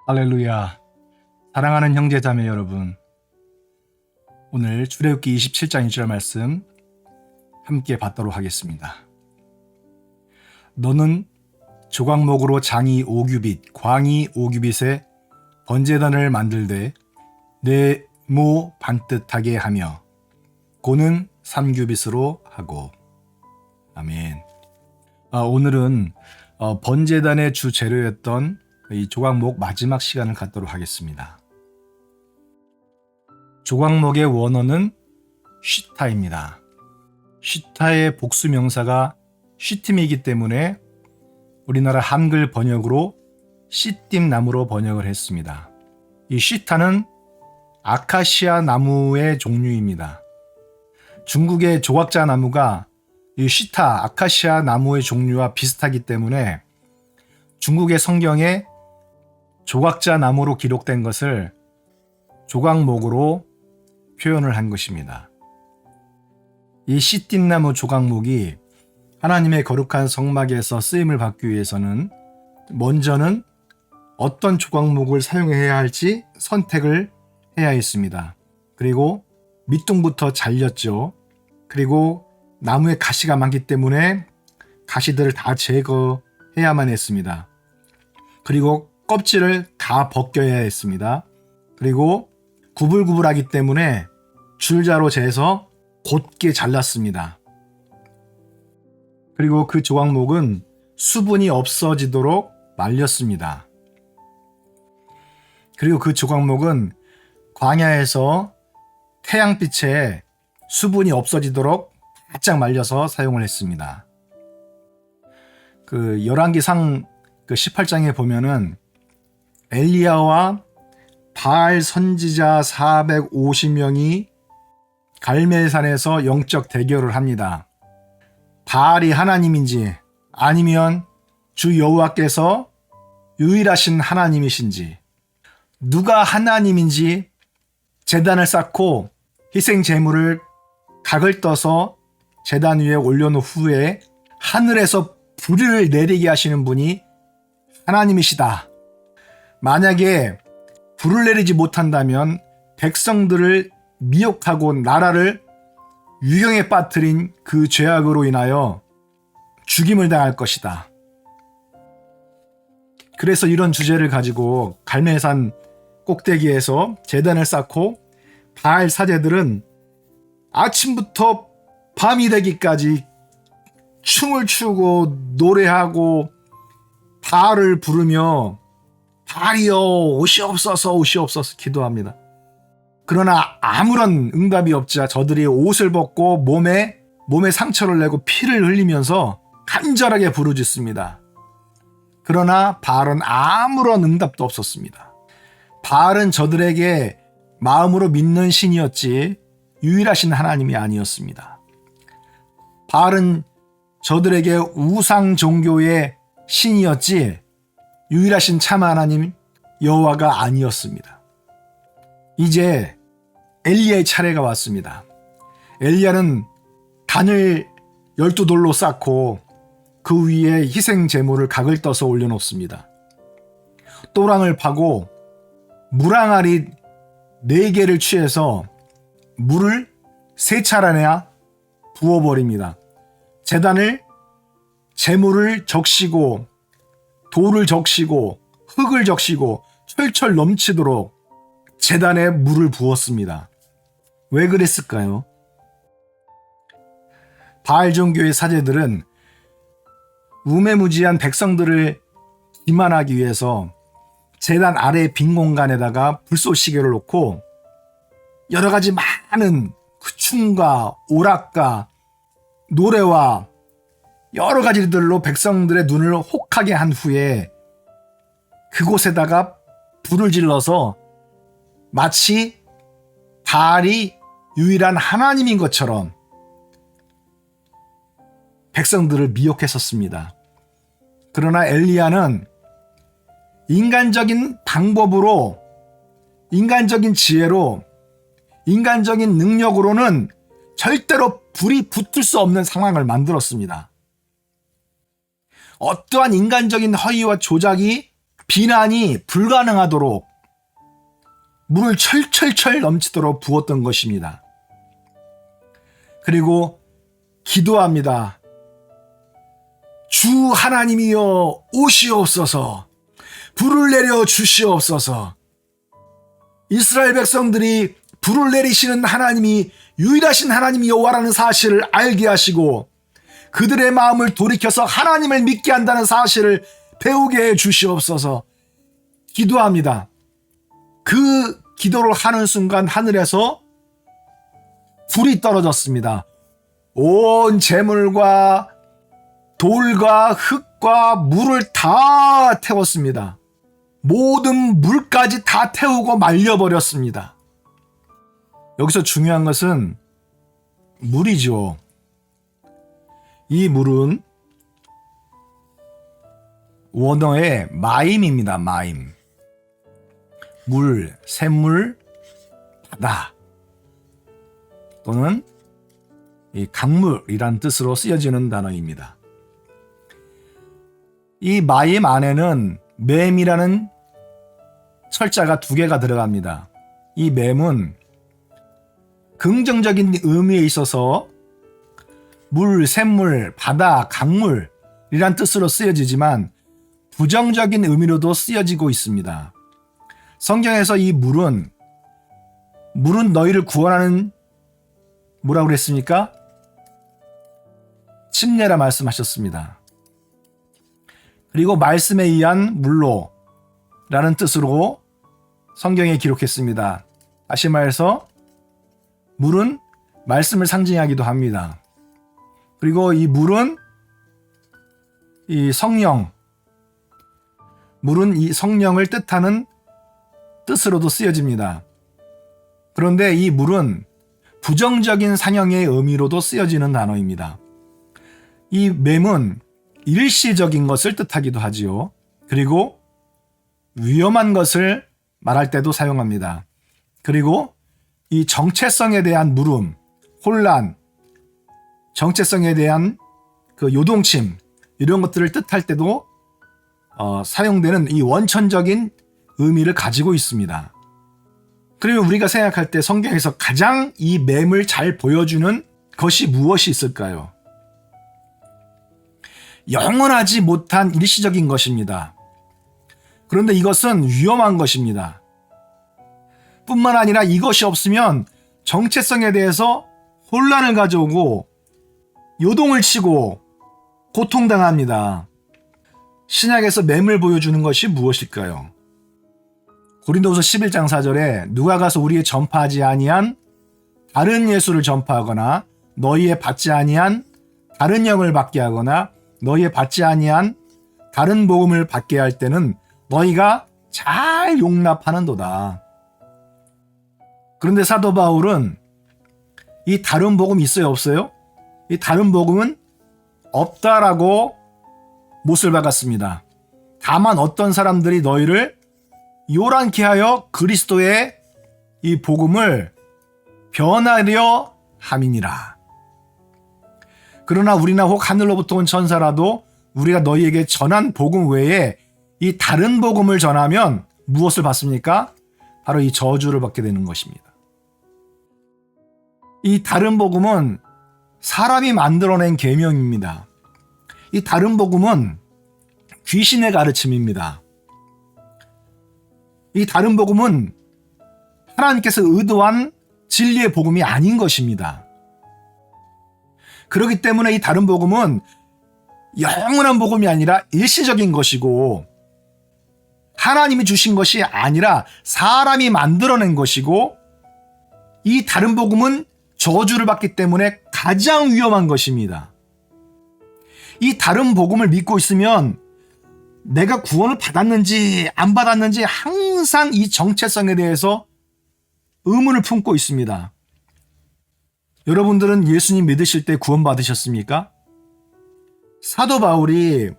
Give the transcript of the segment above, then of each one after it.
할렐루야. 사랑하는 형제 자매 여러분, 오늘 출애굽기 27장 1절 말씀 함께 받도록 하겠습니다. 너는 조각목으로 장이 5규빗, 광이 5규빗의 번제단을 만들되 네모 반듯하게 하며 고는 3규빗으로 하고. 아멘. 오늘은 번제단의 주 재료였던 이 조각목 마지막 시간을 갖도록 하겠습니다. 조각목의 원어는 쉬타입니다. 쉬타의 복수 명사가 쉬팀이기 때문에 우리나라 한글 번역으로 씨띠나무로 번역을 했습니다. 이 쉬타는 아카시아 나무의 종류입니다. 중국의 조각자 나무가 이 쉬타, 아카시아 나무의 종류와 비슷하기 때문에 중국의 성경에 조각자 나무로 기록된 것을 조각목으로 표현을 한 것입니다. 이 씨띠나무 조각목이 하나님의 거룩한 성막에서 쓰임을 받기 위해서는 먼저는 어떤 조각목을 사용해야 할지 선택을 해야 했습니다. 그리고 밑둥부터 잘렸죠. 그리고 나무에 가시가 많기 때문에 가시들을 다 제거해야만 했습니다. 그리고 껍질을 다 벗겨야 했습니다. 그리고 구불구불하기 때문에 줄자로 재서 곧게 잘랐습니다. 그리고 그 조각목은 수분이 없어지도록 말렸습니다. 그리고 그 조각목은 광야에서 태양빛에 수분이 없어지도록 바짝 말려서 사용을 했습니다. 그 열왕기상 18장에 보면은 엘리야와 바알 선지자 450명이 갈멜산에서 영적 대결을 합니다. 바알이 하나님인지 아니면 주 여호와께서 유일하신 하나님이신지, 누가 하나님인지 제단을 쌓고 희생 제물을 각을 떠서 제단 위에 올려놓은 후에 하늘에서 불을 내리게 하시는 분이 하나님이시다. 만약에 불을 내리지 못한다면 백성들을 미혹하고 나라를 유경에 빠뜨린 그 죄악으로 인하여 죽임을 당할 것이다. 그래서 이런 주제를 가지고 갈멜산 꼭대기에서 제단을 쌓고 바알 사제들은 아침부터 밤이 되기까지 춤을 추고 노래하고 바알을 부르며 바알이여 오시옵소서 오시옵소서 기도합니다. 그러나 아무런 응답이 없자 저들이 옷을 벗고 몸에 상처를 내고 피를 흘리면서 간절하게 부르짖습니다. 그러나 바알은 아무런 응답도 없었습니다. 바알은 저들에게 마음으로 믿는 신이었지 유일하신 하나님이 아니었습니다. 바알은 저들에게 우상 종교의 신이었지 유일하신 참 하나님 여호와가 아니었습니다. 이제 엘리야의 차례가 왔습니다. 엘리야는 단을 12돌로 쌓고 그 위에 희생 제물을 각을 떠서 올려놓습니다. 또랑을 파고 물항아리 4개를 취해서 물을 3차례나 부어버립니다. 제단을 제물을 적시고 돌을 적시고 흙을 적시고 철철 넘치도록 제단에 물을 부었습니다. 왜 그랬을까요? 바알 종교의 사제들은 우매무지한 백성들을 기만하기 위해서 제단 아래 빈 공간에다가 불쏘시개를 놓고 여러 가지 많은 춤과 오락과 노래와 여러 가지들로 백성들의 눈을 혹하게 한 후에 그곳에다가 불을 질러서 마치 바알이 유일한 하나님인 것처럼 백성들을 미혹했었습니다. 그러나 엘리야는 인간적인 방법으로, 인간적인 지혜로, 인간적인 능력으로는 절대로 불이 붙을 수 없는 상황을 만들었습니다. 어떠한 인간적인 허위와 조작이 비난이 불가능하도록 물을 철철철 넘치도록 부었던 것입니다. 그리고 기도합니다. 주 하나님이여 오시옵소서, 불을 내려 주시옵소서. 이스라엘 백성들이 불을 내리시는 하나님이 유일하신 하나님 여호와라는 사실을 알게 하시고 그들의 마음을 돌이켜서 하나님을 믿게 한다는 사실을 배우게 해 주시옵소서. 기도합니다. 그 기도를 하는 순간 하늘에서 불이 떨어졌습니다. 온 재물과 돌과 흙과 물을 다 태웠습니다. 모든 물까지 다 태우고 말려버렸습니다. 여기서 중요한 것은 물이죠. 이 물은 원어의 마임입니다. 마임. 물, 샘물, 바다 또는 이 강물이란 뜻으로 쓰여지는 단어입니다. 이 마임 안에는 맴이라는 철자가 2개가 들어갑니다. 이 맴은 긍정적인 의미에 있어서 물, 샘물, 바다, 강물이란 뜻으로 쓰여지지만 부정적인 의미로도 쓰여지고 있습니다. 성경에서 이 물은 너희를 구원하는 뭐라고 그랬습니까? 침례라 말씀하셨습니다. 그리고 말씀에 의한 물로 라는 뜻으로 성경에 기록했습니다. 다시 말해서 물은 말씀을 상징하기도 합니다. 그리고 이 물은 이 성령, 물은 이 성령을 뜻하는 뜻으로도 쓰여집니다. 그런데 이 물은 부정적인 상형의 의미로도 쓰여지는 단어입니다. 이 맴은 일시적인 것을 뜻하기도 하지요. 그리고 위험한 것을 말할 때도 사용합니다. 그리고 이 정체성에 대한 물음, 혼란, 정체성에 대한 그 요동침 이런 것들을 뜻할 때도 사용되는 이 원천적인 의미를 가지고 있습니다. 그러면 우리가 생각할 때 성경에서 가장 이 맴을 잘 보여주는 것이 무엇이 있을까요? 영원하지 못한 일시적인 것입니다. 그런데 이것은 위험한 것입니다. 뿐만 아니라 이것이 없으면 정체성에 대해서 혼란을 가져오고 요동을 치고 고통당합니다. 신약에서 맴을 보여주는 것이 무엇일까요? 고린도후서 11장 4절에 누가 가서 우리의 전파하지 아니한 다른 예수를 전파하거나 너희의 받지 아니한 다른 영을 받게 하거나 너희의 받지 아니한 다른 복음을 받게 할 때는 너희가 잘 용납하는도다. 그런데 사도 바울은 이 다른 복음 있어요, 없어요? 이 다른 복음은 없다라고 못을 박았습니다. 다만 어떤 사람들이 너희를 요란케 하여 그리스도의 이 복음을 변하려 함이니라. 그러나 우리나 혹 하늘로부터 온 천사라도 우리가 너희에게 전한 복음 외에 이 다른 복음을 전하면 무엇을 받습니까? 바로 이 저주를 받게 되는 것입니다. 이 다른 복음은 사람이 만들어낸 계명입니다. 이 다른 복음은 귀신의 가르침입니다. 이 다른 복음은 하나님께서 의도한 진리의 복음이 아닌 것입니다. 그렇기 때문에 이 다른 복음은 영원한 복음이 아니라 일시적인 것이고 하나님이 주신 것이 아니라 사람이 만들어낸 것이고 이 다른 복음은 저주를 받기 때문에 가장 위험한 것입니다. 이 다른 복음을 믿고 있으면 내가 구원을 받았는지 안 받았는지 항상 이 정체성에 대해서 의문을 품고 있습니다. 여러분들은 예수님 믿으실 때 구원 받으셨습니까? 사도 바울이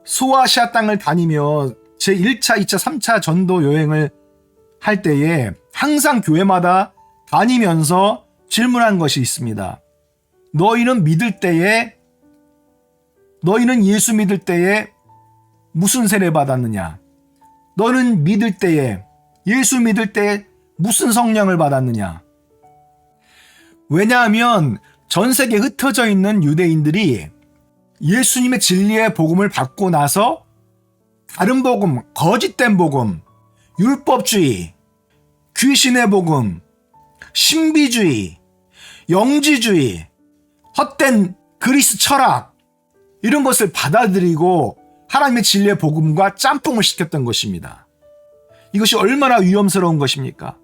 소아시아 땅을 다니며 제1차, 2차, 3차 전도 여행을 할 때에 항상 교회마다 다니면서 질문한 것이 있습니다. 너희는 예수 믿을 때에 무슨 세례 받았느냐? 너는 믿을 때에, 예수 믿을 때에 무슨 성령을 받았느냐? 왜냐하면 전 세계에 흩어져 있는 유대인들이 예수님의 진리의 복음을 받고 나서 다른 복음, 거짓된 복음, 율법주의, 귀신의 복음, 신비주의, 영지주의, 헛된 그리스 철학, 이런 것을 받아들이고 하나님의 진리의 복음과 짬뽕을 시켰던 것입니다. 이것이 얼마나 위험스러운 것입니까?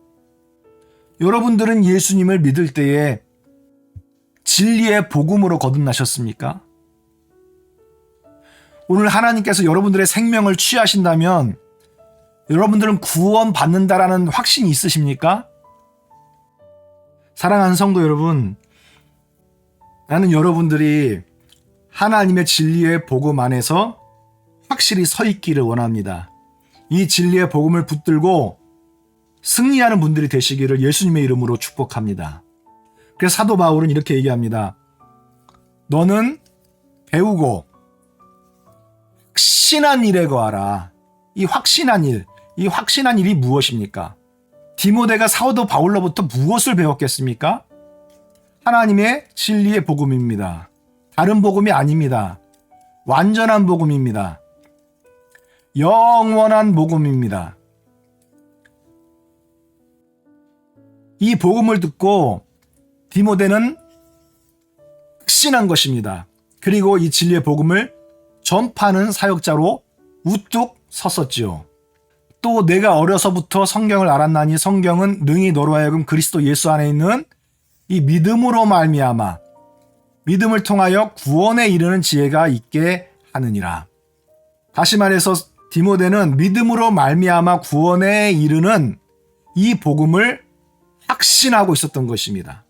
여러분들은 예수님을 믿을 때에 진리의 복음으로 거듭나셨습니까? 오늘 하나님께서 여러분들의 생명을 취하신다면 여러분들은 구원받는다라는 확신이 있으십니까? 사랑하는 성도 여러분, 나는 여러분들이 하나님의 진리의 복음 안에서 확실히 서 있기를 원합니다. 이 진리의 복음을 붙들고 승리하는 분들이 되시기를 예수님의 이름으로 축복합니다. 그래서 사도 바울은 이렇게 얘기합니다. 너는 배우고 확신한 일에 거하라. 이 확신한 일이 무엇입니까? 디모데가 사도 바울로부터 무엇을 배웠겠습니까? 하나님의 진리의 복음입니다. 다른 복음이 아닙니다. 완전한 복음입니다. 영원한 복음입니다. 이 복음을 듣고 디모데는 확신한 것입니다. 그리고 이 진리의 복음을 전파하는 사역자로 우뚝 섰었지요. 또 내가 어려서부터 성경을 알았나니 성경은 능히 너로 하여금 그리스도 예수 안에 있는 이 믿음으로 말미암아 믿음을 통하여 구원에 이르는 지혜가 있게 하느니라. 다시 말해서 디모데는 믿음으로 말미암아 구원에 이르는 이 복음을 확신하고 있었던 것입니다.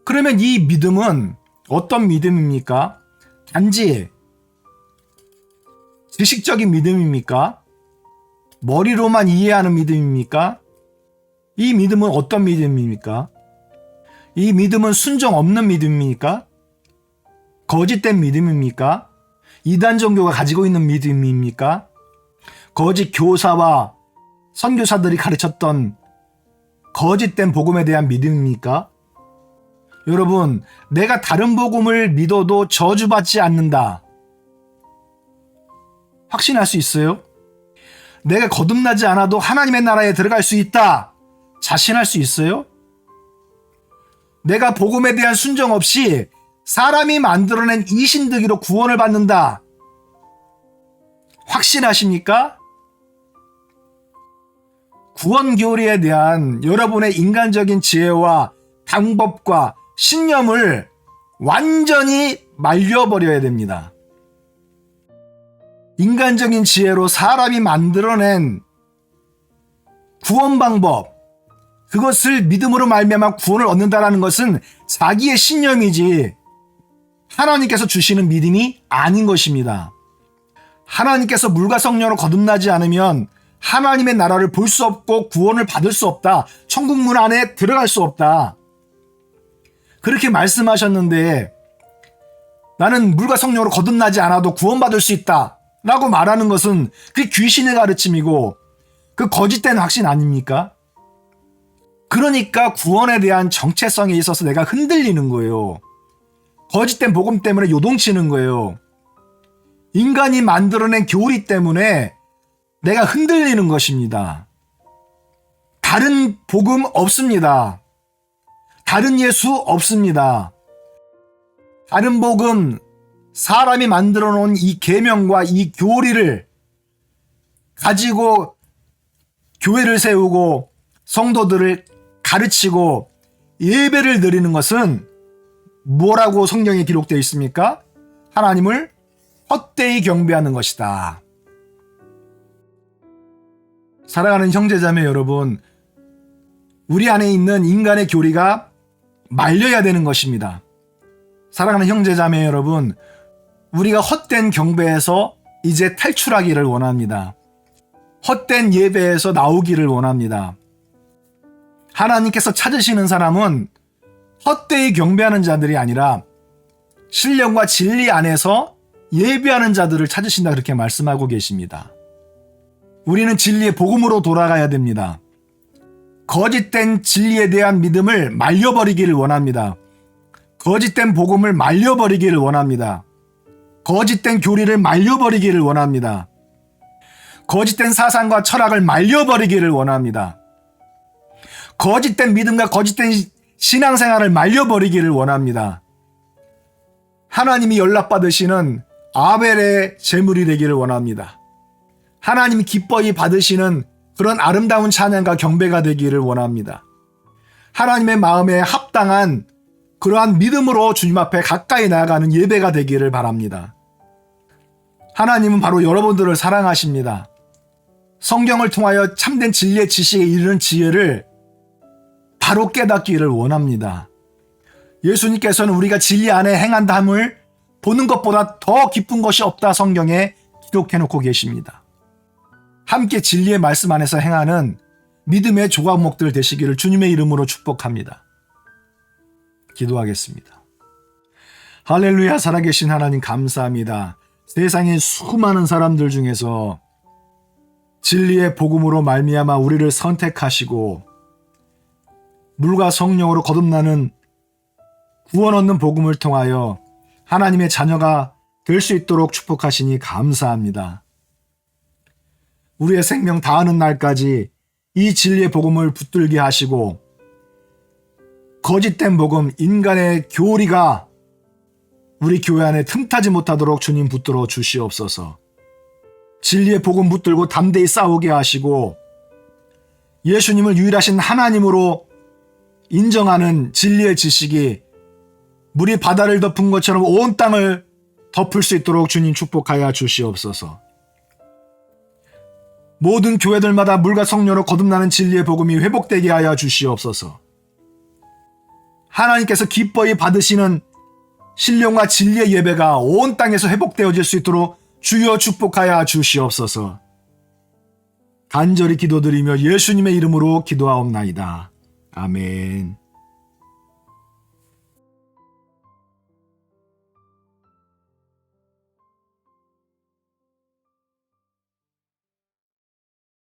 그러면 이 믿음은 어떤 믿음입니까? 단지 지식적인 믿음입니까? 머리로만 이해하는 믿음입니까? 이 믿음은 어떤 믿음입니까? 이 믿음은 순종 없는 믿음입니까? 거짓된 믿음입니까? 이단 종교가 가지고 있는 믿음입니까? 거짓 교사와 선교사들이 가르쳤던 거짓된 복음에 대한 믿음입니까? 여러분, 내가 다른 복음을 믿어도 저주받지 않는다. 확신할 수 있어요? 내가 거듭나지 않아도 하나님의 나라에 들어갈 수 있다. 자신할 수 있어요? 내가 복음에 대한 순종 없이 사람이 만들어낸 이신득이로 구원을 받는다. 확신하십니까? 구원 교리에 대한 여러분의 인간적인 지혜와 방법과 신념을 완전히 말려버려야 됩니다. 인간적인 지혜로 사람이 만들어낸 구원 방법, 그것을 믿음으로 말미암아 구원을 얻는다라는 것은 자기의 신념이지 하나님께서 주시는 믿음이 아닌 것입니다. 하나님께서 물과 성령으로 거듭나지 않으면 하나님의 나라를 볼 수 없고 구원을 받을 수 없다. 천국 문 안에 들어갈 수 없다. 그렇게 말씀하셨는데 나는 물과 성령으로 거듭나지 않아도 구원받을 수 있다 라고 말하는 것은 그 귀신의 가르침이고 그 거짓된 확신 아닙니까? 그러니까 구원에 대한 정체성에 있어서 내가 흔들리는 거예요. 거짓된 복음 때문에 요동치는 거예요. 인간이 만들어낸 교리 때문에 내가 흔들리는 것입니다. 다른 복음 없습니다. 다른 예수 없습니다. 다른 복음, 사람이 만들어 놓은 이 계명과 이 교리를 가지고 교회를 세우고 성도들을 가르치고 예배를 드리는 것은 뭐라고 성경에 기록되어 있습니까? 하나님을 헛되이 경배하는 것이다. 사랑하는 형제자매 여러분, 우리 안에 있는 인간의 교리가 말려야 되는 것입니다. 사랑하는 형제자매 여러분, 우리가 헛된 경배에서 이제 탈출하기를 원합니다. 헛된 예배에서 나오기를 원합니다. 하나님께서 찾으시는 사람은 헛되이 경배하는 자들이 아니라 신령과 진리 안에서 예배하는 자들을 찾으신다, 그렇게 말씀하고 계십니다. 우리는 진리의 복음으로 돌아가야 됩니다. 거짓된 진리에 대한 믿음을 말려버리기를 원합니다. 거짓된 복음을 말려버리기를 원합니다. 거짓된 교리를 말려버리기를 원합니다. 거짓된 사상과 철학을 말려버리기를 원합니다. 거짓된 믿음과 거짓된 신앙생활을 말려버리기를 원합니다. 하나님이 연락받으시는 아벨의 제물이 되기를 원합니다. 하나님이 기뻐히 받으시는 그런 아름다운 찬양과 경배가 되기를 원합니다. 하나님의 마음에 합당한 그러한 믿음으로 주님 앞에 가까이 나아가는 예배가 되기를 바랍니다. 하나님은 바로 여러분들을 사랑하십니다. 성경을 통하여 참된 진리의 지식에 이르는 지혜를 바로 깨닫기를 원합니다. 예수님께서는 우리가 진리 안에 행한다 함을 보는 것보다 더 기쁜 것이 없다 성경에 기록해놓고 계십니다. 함께 진리의 말씀 안에서 행하는 믿음의 조각목들 되시기를 주님의 이름으로 축복합니다. 기도하겠습니다. 할렐루야. 살아계신 하나님 감사합니다. 세상의 수많은 사람들 중에서 진리의 복음으로 말미암아 우리를 선택하시고 물과 성령으로 거듭나는 구원 얻는 복음을 통하여 하나님의 자녀가 될 수 있도록 축복하시니 감사합니다. 우리의 생명 다하는 날까지 이 진리의 복음을 붙들게 하시고 거짓된 복음, 인간의 교리가 우리 교회 안에 틈타지 못하도록 주님 붙들어 주시옵소서. 진리의 복음 붙들고 담대히 싸우게 하시고 예수님을 유일하신 하나님으로 인정하는 진리의 지식이 물이 바다를 덮은 것처럼 온 땅을 덮을 수 있도록 주님 축복하여 주시옵소서. 모든 교회들마다 물과 성령으로 거듭나는 진리의 복음이 회복되게 하여 주시옵소서. 하나님께서 기뻐히 받으시는 신령과 진리의 예배가 온 땅에서 회복되어질 수 있도록 주여 축복하여 주시옵소서. 간절히 기도드리며 예수님의 이름으로 기도하옵나이다. 아멘.